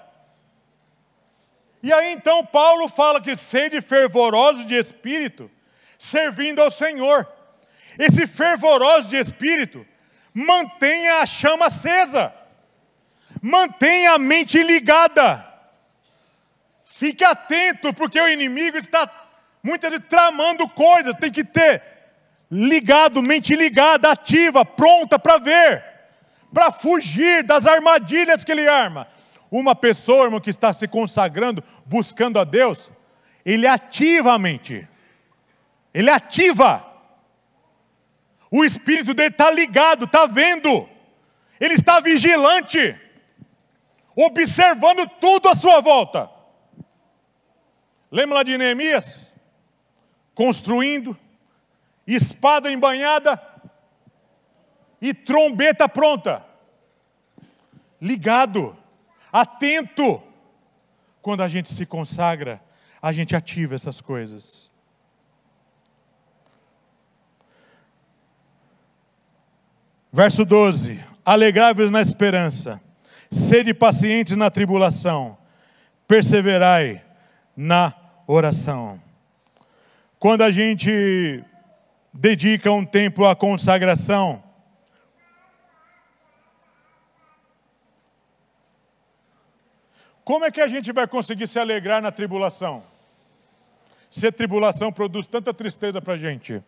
A: E aí então Paulo fala que sede fervorosos de espírito, servindo ao Senhor. Esse fervoroso de espírito, mantenha a chama acesa. Mantenha a mente ligada. Fique atento, porque o inimigo está muitas vezes tramando coisas, tem que ter ligado, mente ligada, ativa, pronta para ver, para fugir das armadilhas que ele arma. Uma pessoa, irmão, que está se consagrando, buscando a Deus, ele ativa a mente, ele ativa, o espírito dele está ligado, está vendo, ele está vigilante, observando tudo à sua volta. Lembra lá de Neemias? Construindo, espada embanhada e trombeta pronta. Ligado, atento. Quando a gente se consagra, a gente ativa essas coisas. Verso 12. Alegrai-vos na esperança, sede pacientes na tribulação, perseverai na oração. Quando a gente dedica um tempo à consagração, como é que a gente vai conseguir se alegrar na tribulação? Se a tribulação produz tanta tristeza para a gente.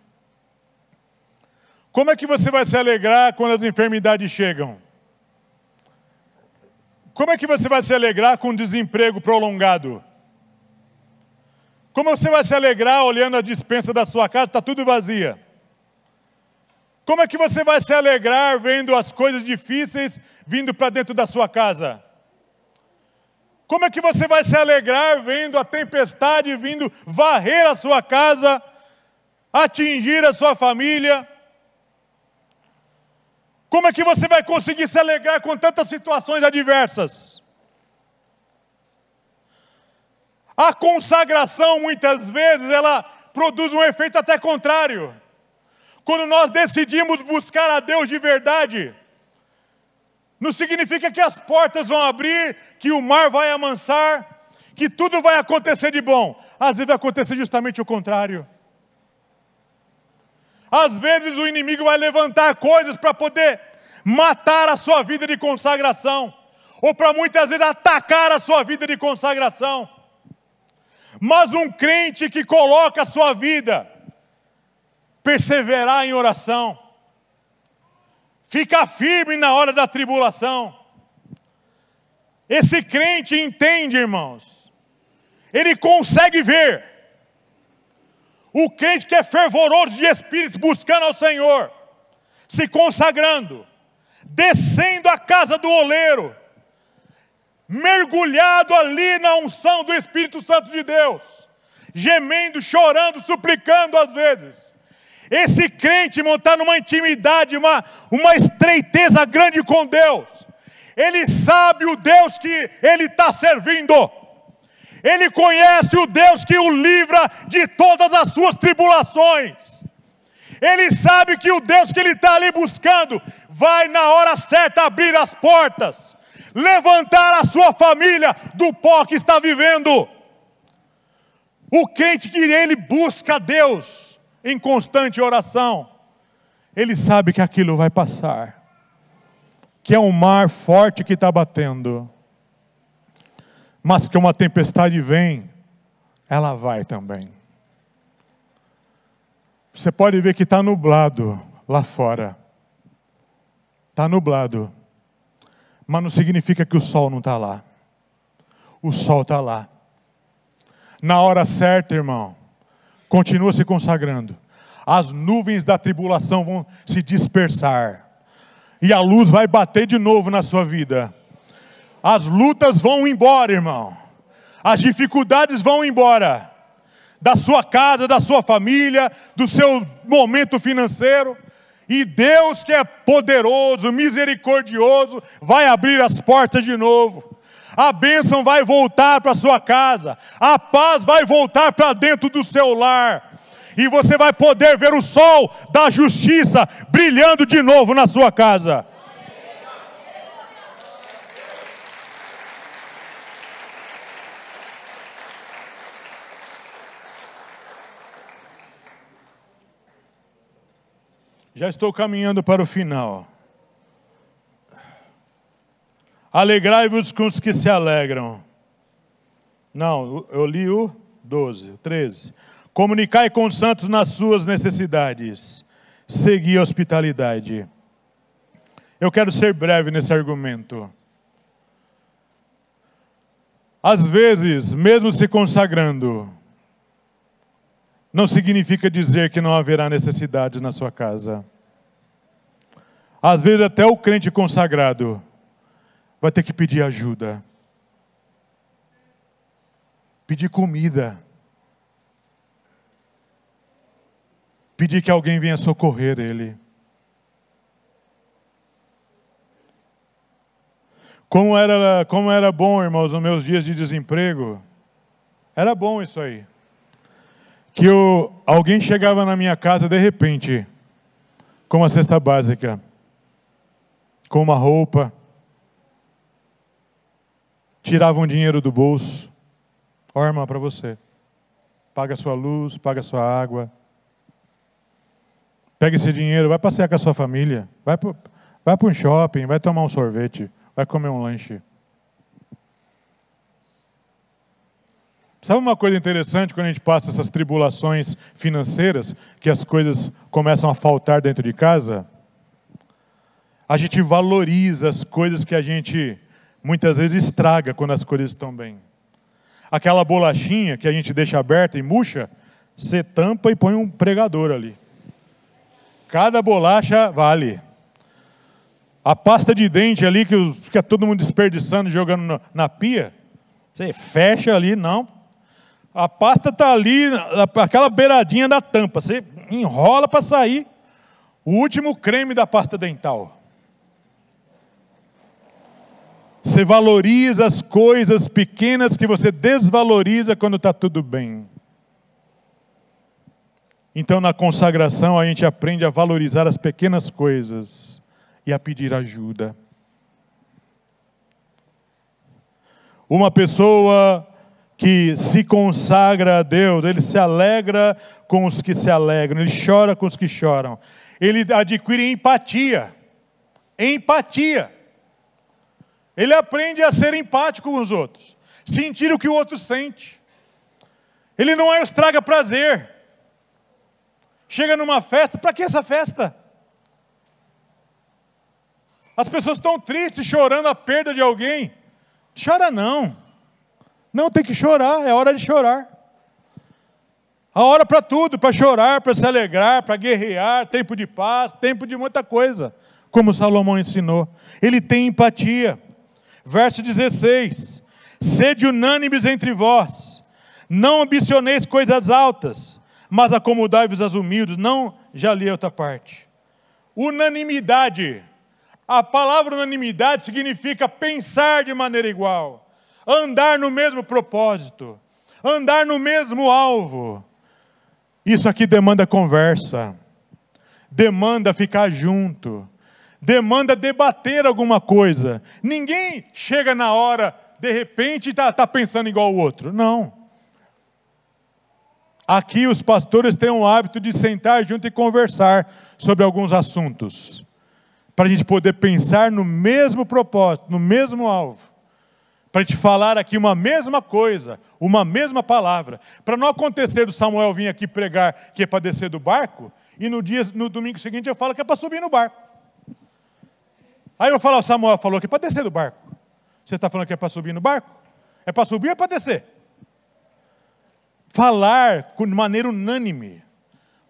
A: Como é que você vai se alegrar quando as enfermidades chegam? Como é que você vai se alegrar com um desemprego prolongado? Como você vai se alegrar olhando a despensa da sua casa, está tudo vazia? Como é que você vai se alegrar vendo as coisas difíceis vindo para dentro da sua casa? Como é que você vai se alegrar vendo a tempestade vindo varrer a sua casa, atingir a sua família? Como é que você vai conseguir se alegrar com tantas situações adversas? A consagração, muitas vezes, ela produz um efeito até contrário. Quando nós decidimos buscar a Deus de verdade, não significa que as portas vão abrir, que o mar vai amansar, que tudo vai acontecer de bom. Às vezes vai acontecer justamente o contrário. Às vezes o inimigo vai levantar coisas para poder matar a sua vida de consagração, ou para muitas vezes atacar a sua vida de consagração. Mas um crente que coloca a sua vida, perseverar em oração, fica firme na hora da tribulação. Esse crente entende, irmãos, ele consegue ver. O crente que é fervoroso de espírito, buscando ao Senhor, se consagrando, descendo à casa do oleiro, mergulhado ali na unção do Espírito Santo de Deus, gemendo, chorando, suplicando às vezes. Esse crente está numa intimidade, uma estreiteza grande com Deus. Ele sabe o Deus que ele está servindo. Ele conhece o Deus que o livra de todas as suas tribulações. Ele sabe que o Deus que ele está ali buscando vai na hora certa abrir as portas, levantar a sua família do pó que está vivendo. O crente que ele busca a Deus em constante oração, ele sabe que aquilo vai passar, que é um mar forte que está batendo, mas que uma tempestade vem, ela vai também. Você pode ver que está nublado lá fora, está nublado, mas não significa que o sol não está lá. O sol está lá. Na hora certa, irmão, continua se consagrando. As nuvens da tribulação vão se dispersar. E a luz vai bater de novo na sua vida. As lutas vão embora, irmão. As dificuldades vão embora. Da sua casa, da sua família, do seu momento financeiro. E Deus, que é poderoso, misericordioso, vai abrir as portas de novo. A bênção vai voltar para a sua casa. A paz vai voltar para dentro do seu lar. E você vai poder ver o sol da justiça brilhando de novo na sua casa. Já estou caminhando para o final. Alegrai-vos com os que se alegram. Não, eu li o 12, 13. Comunicai com os santos nas suas necessidades. Segui a hospitalidade. Eu quero ser breve nesse argumento. Às vezes, mesmo se consagrando, não significa dizer que não haverá necessidades na sua casa. Às vezes até o crente consagrado vai ter que pedir ajuda. Pedir comida. Pedir que alguém venha socorrer ele. Como era bom, irmãos, nos meus dias de desemprego. Era bom isso aí. Que alguém chegava na minha casa de repente, com uma cesta básica, com uma roupa, tirava um dinheiro do bolso. Ó, irmã, para você. Paga a sua luz, paga a sua água. Pega esse dinheiro, vai passear com a sua família. Vai para um shopping, vai tomar um sorvete, vai comer um lanche. Sabe uma coisa interessante quando a gente passa essas tribulações financeiras, que as coisas começam a faltar dentro de casa? A gente valoriza as coisas que a gente muitas vezes estraga quando as coisas estão bem. Aquela bolachinha que a gente deixa aberta e murcha, você tampa e põe um pregador ali. Cada bolacha vale. A pasta de dente ali, que fica todo mundo desperdiçando, jogando na pia, você fecha ali, não. A pasta está ali, aquela beiradinha da tampa, você enrola para sair o último creme da pasta dental. Você valoriza as coisas pequenas que você desvaloriza quando está tudo bem. Então, na consagração, a gente aprende a valorizar as pequenas coisas e a pedir ajuda. Uma pessoa que se consagra a Deus, ele se alegra com os que se alegram, ele chora com os que choram. Ele adquire empatia. Empatia. Ele aprende a ser empático com os outros, sentir o que o outro sente. Ele não é o estraga prazer. Chega numa festa, para que essa festa? As pessoas estão tristes, chorando a perda de alguém. Chora não. Não tem que chorar, é hora de chorar. A hora para tudo, para chorar, para se alegrar, para guerrear, tempo de paz, tempo de muita coisa, como Salomão ensinou. Ele tem empatia. Verso 16, sede unânimes entre vós, não ambicioneis coisas altas, mas acomodai-vos aos humildes. Não, já li outra parte. Unanimidade. A palavra unanimidade significa pensar de maneira igual, andar no mesmo propósito, andar no mesmo alvo. Isso aqui demanda conversa, demanda ficar junto, demanda debater alguma coisa. Ninguém chega na hora, de repente, e está pensando igual o outro. Não. Aqui os pastores têm o hábito de sentar junto e conversar sobre alguns assuntos, para a gente poder pensar no mesmo propósito, no mesmo alvo. Para a gente falar aqui uma mesma coisa, uma mesma palavra. Para não acontecer do Samuel vir aqui pregar que é para descer do barco, e no domingo seguinte eu falo que é para subir no barco. Aí eu falo, o Samuel falou que é para descer do barco. Você está falando que é para subir no barco? É para subir ou é para descer? Falar de maneira unânime.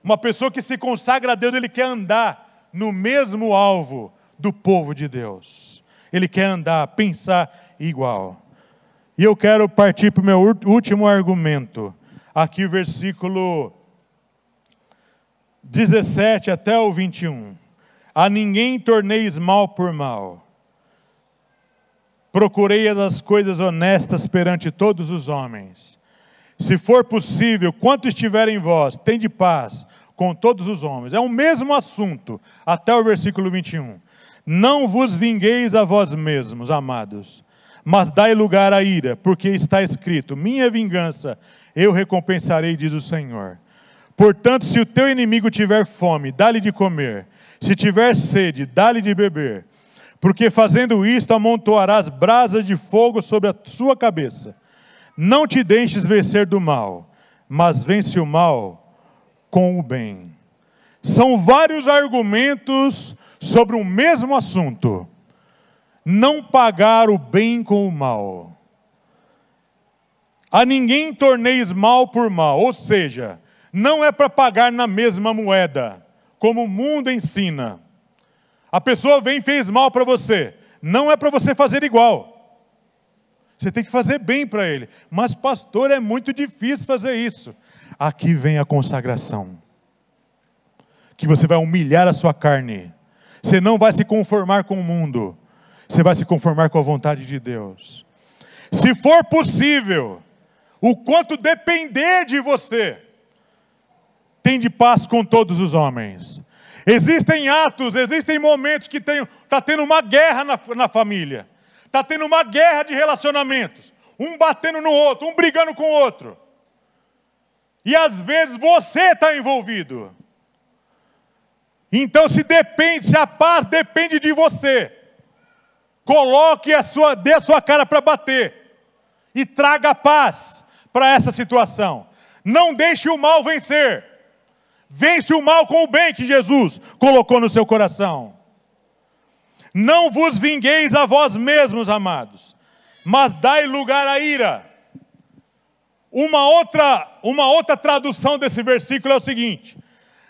A: Uma pessoa que se consagra a Deus, ele quer andar no mesmo alvo do povo de Deus. Ele quer andar, pensar igual. E eu quero partir para o meu último argumento. Aqui versículo 17 até o 21. A ninguém torneis mal por mal. Procurei as coisas honestas perante todos os homens. Se for possível, quanto estiver em vós, tende paz com todos os homens. É o mesmo assunto, até o versículo 21. Não vos vingueis a vós mesmos, amados, mas dai lugar à ira, porque está escrito, minha vingança eu recompensarei, diz o Senhor. Portanto, se o teu inimigo tiver fome, dá-lhe de comer. Se tiver sede, dá-lhe de beber. Porque fazendo isto, amontoarás brasas de fogo sobre a sua cabeça. Não te deixes vencer do mal, mas vence o mal com o bem. São vários argumentos sobre o mesmo assunto. Não pagar o bem com o mal. A ninguém torneis mal por mal, ou seja, não é para pagar na mesma moeda, como o mundo ensina. A pessoa vem e fez mal para você, não é para você fazer igual. Você tem que fazer bem para ele. Mas pastor, é muito difícil fazer isso. Aqui vem a consagração. Que você vai humilhar a sua carne. Você não vai se conformar com o mundo. Você vai se conformar com a vontade de Deus. Se for possível, o quanto depender de você, tende paz com todos os homens. Existem atos, existem momentos que está tendo uma guerra na família. Está tendo uma guerra de relacionamentos. Um batendo no outro, um brigando com o outro. E às vezes você está envolvido. Então se a paz depende de você, dê a sua cara para bater. E traga paz para essa situação. Não deixe o mal vencer. Vence o mal com o bem que Jesus colocou no seu coração. Não vos vingueis a vós mesmos, amados, mas dai lugar à ira. Uma outra tradução desse versículo é o seguinte: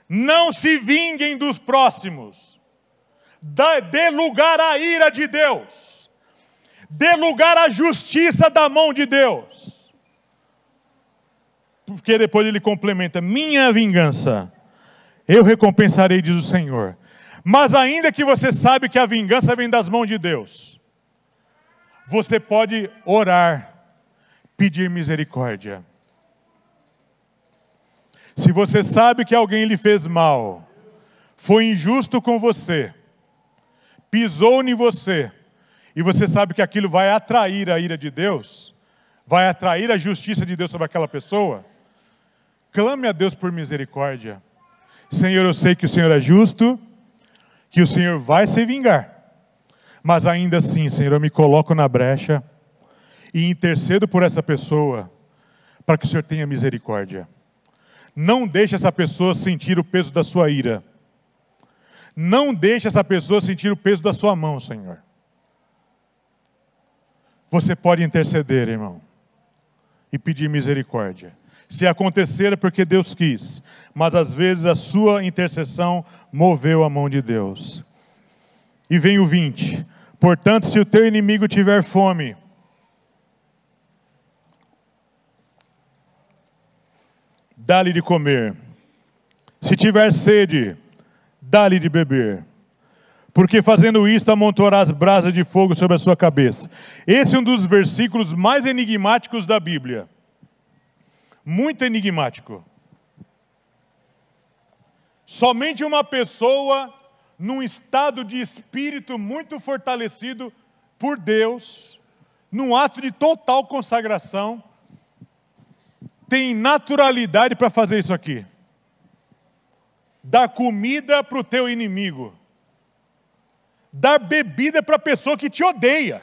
A: não se vinguem dos próximos, dê lugar à ira de Deus, dê lugar à justiça da mão de Deus. Porque depois ele complementa: minha vingança eu recompensarei, diz o Senhor. Mas ainda que você sabe que a vingança vem das mãos de Deus, você pode orar, pedir misericórdia. Se você sabe que alguém lhe fez mal, foi injusto com você, pisou em você, e você sabe que aquilo vai atrair a ira de Deus, vai atrair a justiça de Deus sobre aquela pessoa, clame a Deus por misericórdia. Senhor, eu sei que o Senhor é justo, que o Senhor vai se vingar, mas ainda assim, Senhor, eu me coloco na brecha e intercedo por essa pessoa, para que o Senhor tenha misericórdia. Não deixe essa pessoa sentir o peso da sua ira. Não deixe essa pessoa sentir o peso da sua mão, Senhor. Você pode interceder, irmão, e pedir misericórdia. Se acontecer é porque Deus quis, mas às vezes a sua intercessão moveu a mão de Deus. E vem o 20. Portanto, se o teu inimigo tiver fome, dá-lhe de comer. Se tiver sede, dá-lhe de beber. Porque fazendo isto, amontoarás brasas de fogo sobre a sua cabeça. Esse é um dos versículos mais enigmáticos da Bíblia. Muito enigmático. Somente uma pessoa, num estado de espírito muito fortalecido por Deus, num ato de total consagração, tem naturalidade para fazer isso aqui. Dar comida para o teu inimigo. Dar bebida para a pessoa que te odeia.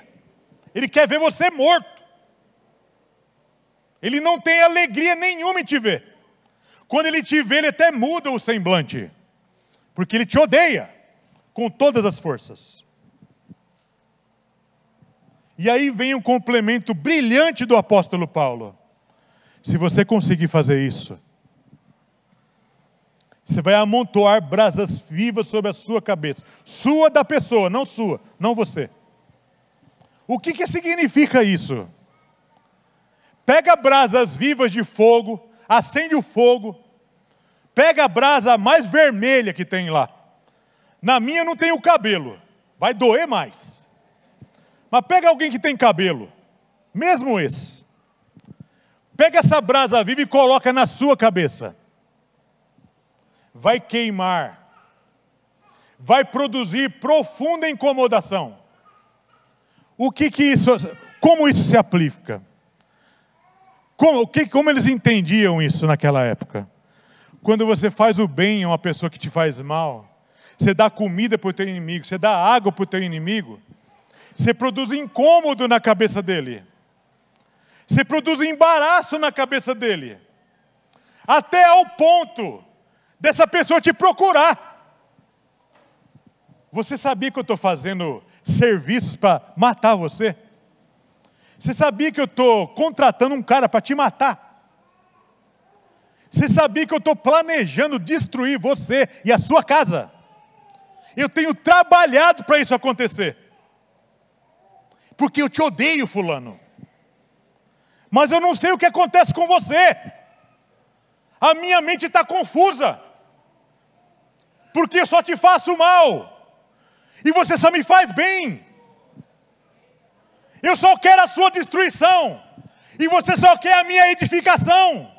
A: Ele quer ver você morto. Ele não tem alegria nenhuma em te ver. Quando ele te vê, ele até muda o semblante. Porque ele te odeia com todas as forças. E aí vem um complemento brilhante do apóstolo Paulo. Se você conseguir fazer isso, você vai amontoar brasas vivas sobre a sua cabeça. Sua da pessoa, não sua, não você. O que significa isso? Pega brasas vivas de fogo, acende o fogo, pega a brasa mais vermelha que tem lá. Na minha não tem o cabelo, vai doer mais. Mas pega alguém que tem cabelo, mesmo esse. Pega essa brasa viva e coloca na sua cabeça. Vai queimar. Vai produzir profunda incomodação. Como isso se aplica? Como eles entendiam isso naquela época? Quando você faz o bem a uma pessoa que te faz mal, você dá comida para o teu inimigo, você dá água para o teu inimigo, você produz incômodo na cabeça dele. Você produz embaraço na cabeça dele. Até ao ponto dessa pessoa te procurar. Você sabia que eu estou fazendo serviços para matar você? Você sabia que eu estou contratando um cara para te matar? Você sabia que eu estou planejando destruir você e a sua casa? Eu tenho trabalhado para isso acontecer. Porque eu te odeio, fulano. Mas eu não sei o que acontece com você. A minha mente está confusa. Porque eu só te faço mal. E você só me faz bem. Eu só quero a sua destruição. E você só quer a minha edificação.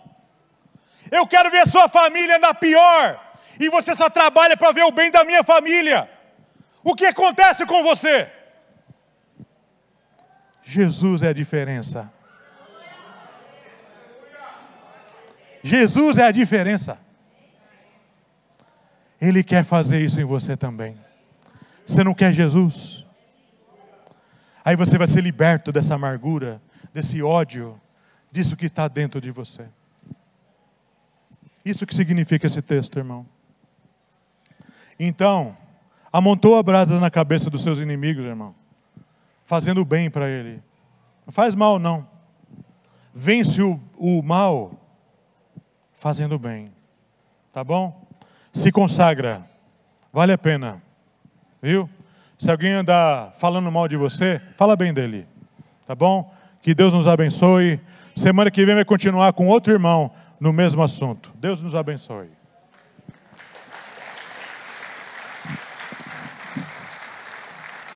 A: Eu quero ver a sua família na pior. E você só trabalha para ver o bem da minha família. O que acontece com você? Jesus é a diferença. Jesus é a diferença. Ele quer fazer isso em você também. Você não quer Jesus? Aí você vai ser liberto dessa amargura, desse ódio, disso que está dentro de você. Isso que significa esse texto, irmão. Então, amontoa brasas na cabeça dos seus inimigos, irmão. Fazendo bem para ele. Não faz mal, não. vence o mal fazendo o bem. Tá bom? Se consagra. Vale a pena. Viu? Se alguém andar falando mal de você, fala bem dele. Tá bom? Que Deus nos abençoe. Semana que vem vai continuar com outro irmão no mesmo assunto. Deus nos abençoe.